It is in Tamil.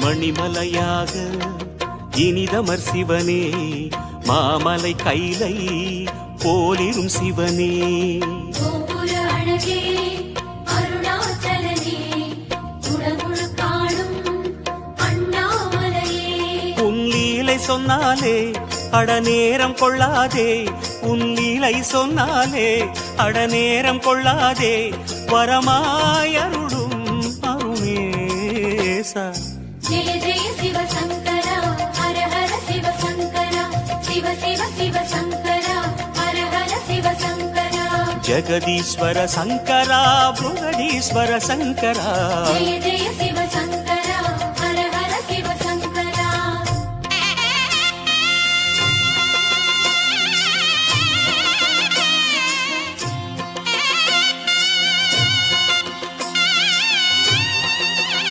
மணிமலையாக இனிதமர் சிவனே, மாமலை கைலை போலிரும் சிவனே. கோபுர அழகே அருணாச்சலனே, உடமுழு காணும் அண்ணாமலையே. உன் லீலை சொன்னாலே அடநேரம் கொள்ளாதே, உன் லீலை சொன்னாலே அடநேரம் கொள்ளாதே, வரமாயருளும் அருணேசா. ஜெய ஜெய சிவசங்கரா, ஹர ஹர சிவசங்கரா, சிவ சிவ சிவசங்கரா, ஹர ஹர சிவசங்கரா. ஜெகதீஸ்வர சங்கரா, புருகடீஸ்வர சங்கரா. ஜெய ஜெய சிவ